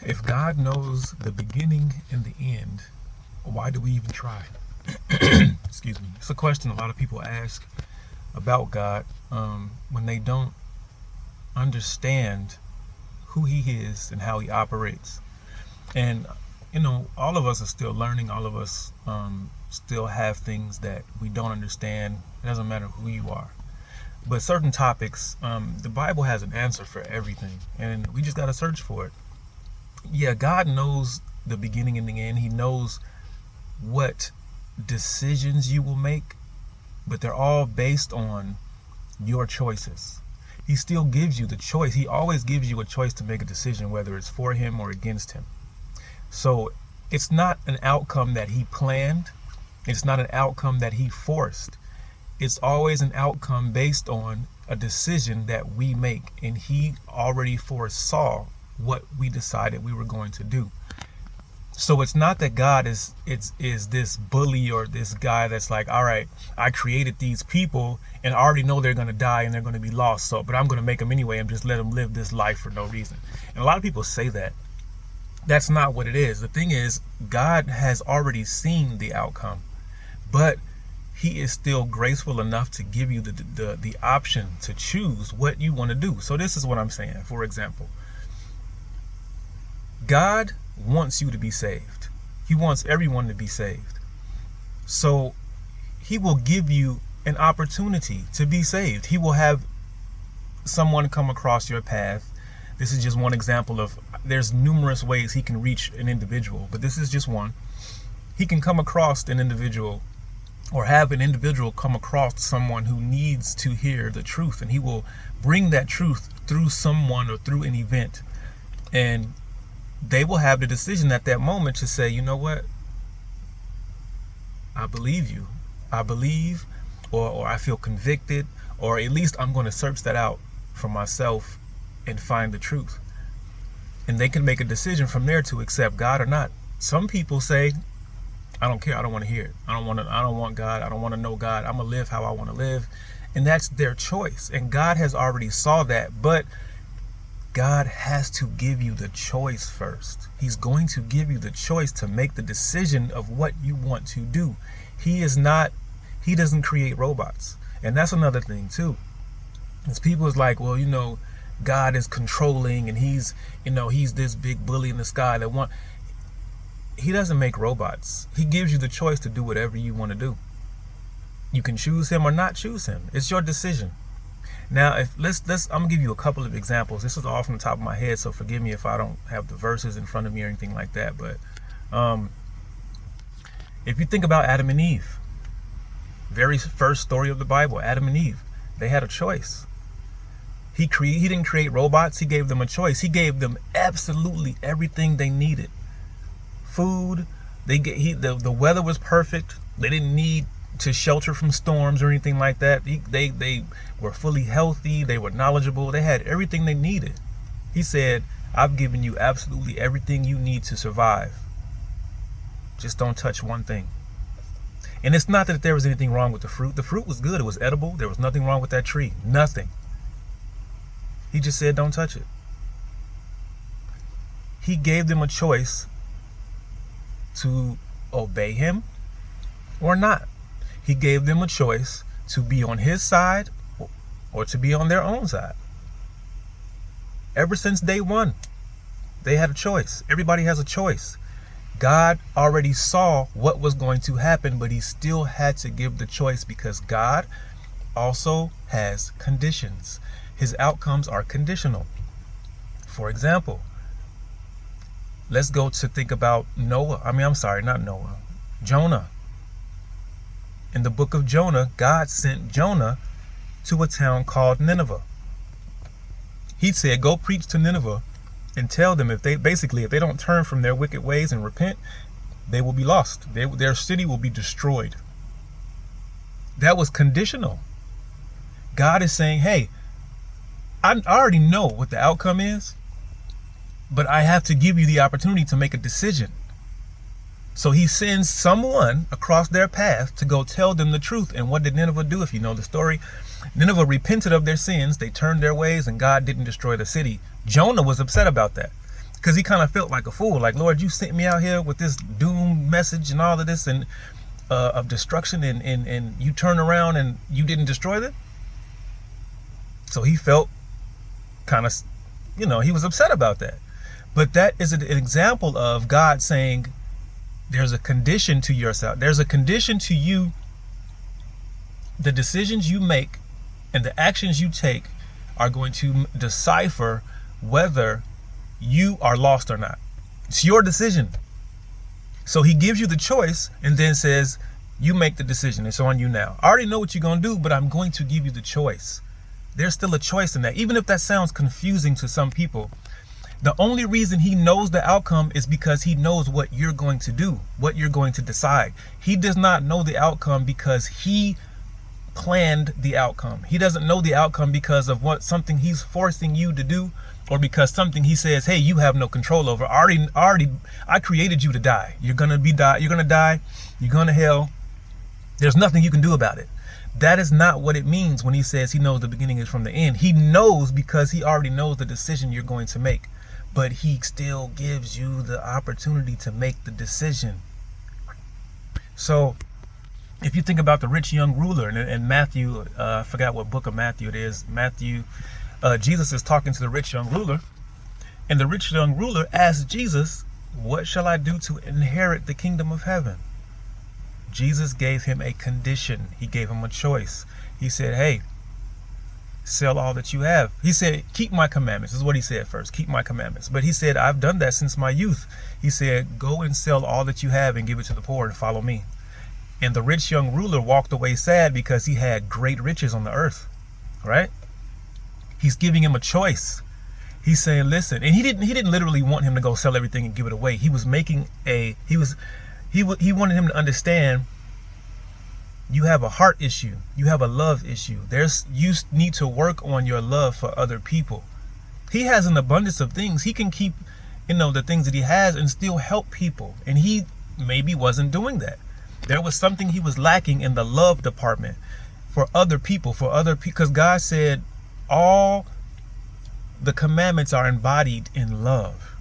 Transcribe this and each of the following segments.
If God knows the beginning and the end, why do we even try? Excuse me. It's a question a lot of people ask about God when they don't understand who He is and how He operates. And all of us are still learning. All of us still have things that we don't understand. It doesn't matter who you are. But certain topics, the Bible has an answer for everything, and we just got to search for it. Yeah, God knows the beginning and the end. He knows what decisions you will make, but they're all based on your choices. He still gives you the choice. He always gives you a choice to make a decision, whether it's for Him or against Him. So it's not an outcome that He planned. It's not an outcome that He forced. It's always an outcome based on a decision that we make, and He already foresaw what we decided we were going to do. So it's not that God is this bully or this guy that's like, all right, I created these people and I already know they're going to die and they're going to be lost, but I'm going to make them anyway and just let them live this life for no reason. And a lot of people say that. That's not what it is. The thing is, God has already seen the outcome, but He is still graceful enough to give you the option to choose what you want to do. So this is what I'm saying. For example, God wants you to be saved. He wants everyone to be saved. So He will give you an opportunity to be saved. He will have someone come across your path. This is just one example of, there's numerous ways He can reach an individual, but this is just one. He can come across an individual, or have an individual come across someone who needs to hear the truth, and He will bring that truth through someone or through an event, and they will have the decision at that moment to say, you know what, I believe you. I believe, or I feel convicted, or at least I'm going to search that out for myself and find the truth. And they can make a decision from there to accept God or not. Some people say, I don't care. I don't want to hear it. I don't want God. I don't want to know God. I'm going to live how I want to live. And that's their choice. And God has already saw that. But God has to give you the choice first. He's going to give you the choice to make the decision of what you want to do. He doesn't create robots. And that's another thing too. Because people is like, well, God is controlling and He's this big bully in the sky that He doesn't make robots. He gives you the choice to do whatever you want to do. You can choose Him or not choose Him. It's your decision. Now, I'm gonna give you a couple of examples. This is all from the top of my head, so forgive me if I don't have the verses in front of me or anything like that. But if you think about Adam and Eve, very first story of the Bible, Adam and Eve, they had a choice. He didn't create robots. He gave them a choice. He gave them absolutely everything they needed. Food. The weather was perfect. They didn't need to shelter from storms or anything like that. They were fully healthy. They were knowledgeable. They had everything they needed. He said, I've given you absolutely everything you need to survive. Just don't touch one thing. And it's not that there was anything wrong with the fruit. The fruit was good. It was edible. There was nothing wrong with that tree. Nothing. He just said, don't touch it. He gave them a choice to obey Him or not. He gave them a choice to be on His side or to be on their own side. Ever since day one, they had a choice. Everybody has a choice. God already saw what was going to happen, but He still had to give the choice because God also has conditions. His outcomes are conditional. For example, let's go to think about Jonah. In the book of Jonah, God sent Jonah to a town called Nineveh. He said, go preach to Nineveh and tell them if they don't turn from their wicked ways and repent, they will be lost. Their city will be destroyed. That was conditional. God is saying, hey, I already know what the outcome is, but I have to give you the opportunity to make a decision. So He sends someone across their path to go tell them the truth. And what did Nineveh do? If you know the story, Nineveh repented of their sins. They turned their ways and God didn't destroy the city. Jonah was upset about that because he kind of felt like a fool. Like, Lord, you sent me out here with this doom message and all of this and of destruction, and you turn around and you didn't destroy them. So he felt kind of, he was upset about that. But that is an example of God saying there's a condition to yourself. There's a condition to you. The decisions you make and the actions you take are going to decipher whether you are lost or not. It's your decision. So he gives you the choice and then says, you make the decision. It's on you now. I already know what you're going to do, but I'm going to give you the choice. There's still a choice in that. Even if that sounds confusing to some people, the only reason he knows the outcome is because he knows what you're going to do, what you're going to decide. He does not know the outcome because he planned the outcome. He doesn't know the outcome because of something he's forcing you to do, or because something he says, hey, you have no control over. I created you to die. You're going to die. You're going to hell. There's nothing you can do about it. That is not what it means when he says he knows the beginning is from the end. He knows because he already knows the decision you're going to make, but he still gives you the opportunity to make the decision. So if you think about the rich young ruler and Matthew, I forgot what book of Matthew it is. Jesus is talking to the rich young ruler, and the rich young ruler asks Jesus, what shall I do to inherit the kingdom of heaven? Jesus gave him a condition. He gave him a choice. He said, hey, sell all that you have. He said, keep my commandments. This is what he said first. Keep my commandments. But he said, I've done that since my youth. He said, go and sell all that you have and give it to the poor and follow me. And the rich young ruler walked away sad because he had great riches on the earth, right? He's giving him a choice. He's saying, listen, and he didn't literally want him to go sell everything and give it away. He was making he wanted him to understand, you have a heart issue. You have a love issue. You need to work on your love for other people. He has an abundance of things. He can keep, the things that he has and still help people. And he maybe wasn't doing that. There was something he was lacking in the love department for other people, because God said all the commandments are embodied in love.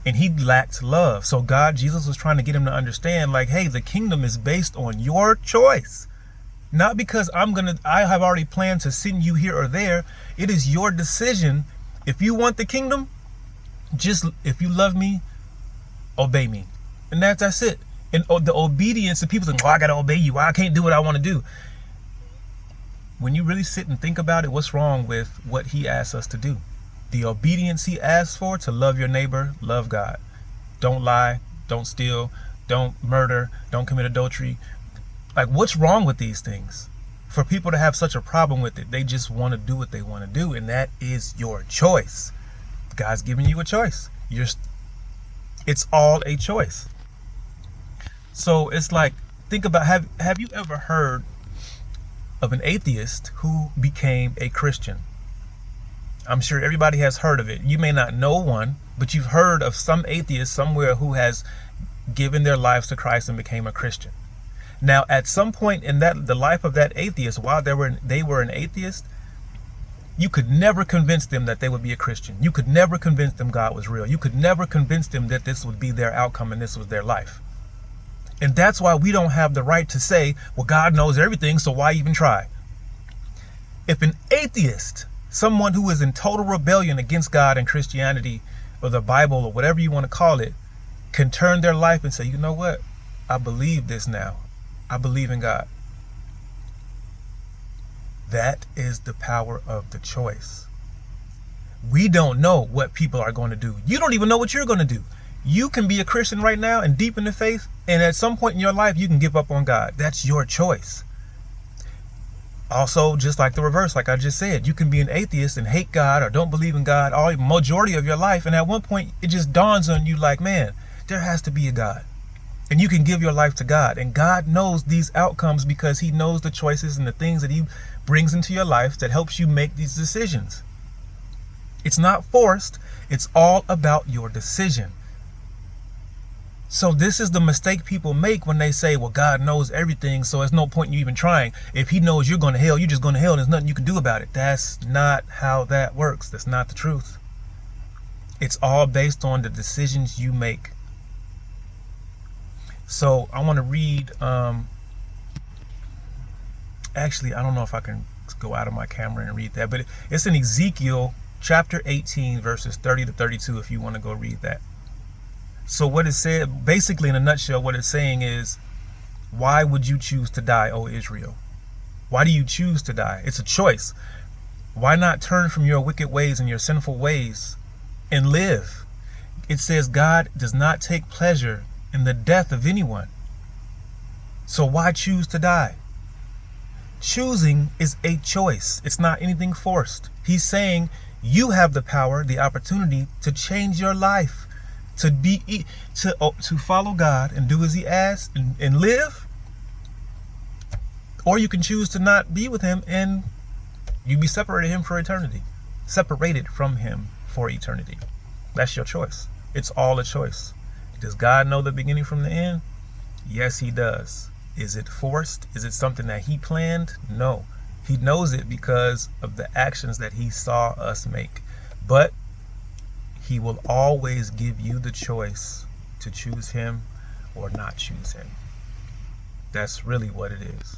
And he lacked love. So Jesus was trying to get him to understand, like, hey, the kingdom is based on your choice. Not because I have already planned to send you here or there. It is your decision. If you want the kingdom, if you love me, obey me. And that's it. And the obedience, and people think, I got to obey you. I can't do what I want to do. When you really sit and think about it, what's wrong with what he asks us to do? The obedience he asks for, to love your neighbor, love God. Don't lie, don't steal, don't murder, don't commit adultery. Like, what's wrong with these things? For people to have such a problem with it, they just want to do what they want to do, and that is your choice. God's giving you a choice. It's all a choice. So it's like, think about, have you ever heard of an atheist who became a Christian? I'm sure everybody has heard of it. You may not know one, but you've heard of some atheist somewhere who has given their lives to Christ and became a Christian. Now, at some point in the life of that atheist, while they were an atheist, you could never convince them that they would be a Christian. You could never convince them God was real. You could never convince them that this would be their outcome and this was their life. And that's why we don't have the right to say, well, God knows everything, so why even try? If an atheist, someone who is in total rebellion against God and Christianity or the Bible or whatever you want to call it, can turn their life and say, you know what? I believe this now. I believe in God. That is the power of the choice. We don't know what people are going to do. You don't even know what you're going to do. You can be a Christian right now and deep in the faith, and at some point in your life, you can give up on God. That's your choice. Also, just like the reverse, like I just said, you can be an atheist and hate God or don't believe in God all majority of your life. And at one point, it just dawns on you like, man, there has to be a God. And you can give your life to God. And God knows these outcomes because he knows the choices and the things that he brings into your life that helps you make these decisions. It's not forced. It's all about your decision. So this is the mistake people make when they say, well, God knows everything, so there's no point in you even trying. If he knows you're going to hell, you're just going to hell, and there's nothing you can do about it. That's not how that works. That's not the truth. It's all based on the decisions you make. So I want to read, actually, I don't know if I can go out of my camera and read that, but it's in Ezekiel chapter 18, verses 30 to 32, if you want to go read that. So what it said, basically in a nutshell, what it's saying is, why would you choose to die, O Israel? Why do you choose to die? It's a choice. Why not turn from your wicked ways and your sinful ways and live? It says God does not take pleasure in the death of anyone. So why choose to die? Choosing is a choice. It's not anything forced. He's saying you have the power, the opportunity to change your life, to follow God and do as he asks and live. Or you can choose to not be with him and you be separated him for eternity. Separated from him for eternity. That's your choice. It's all a choice. Does God know the beginning from the end? Yes, he does. Is it forced? Is it something that he planned? No. He knows it because of the actions that he saw us make. But he will always give you the choice to choose him or not choose him. That's really what it is.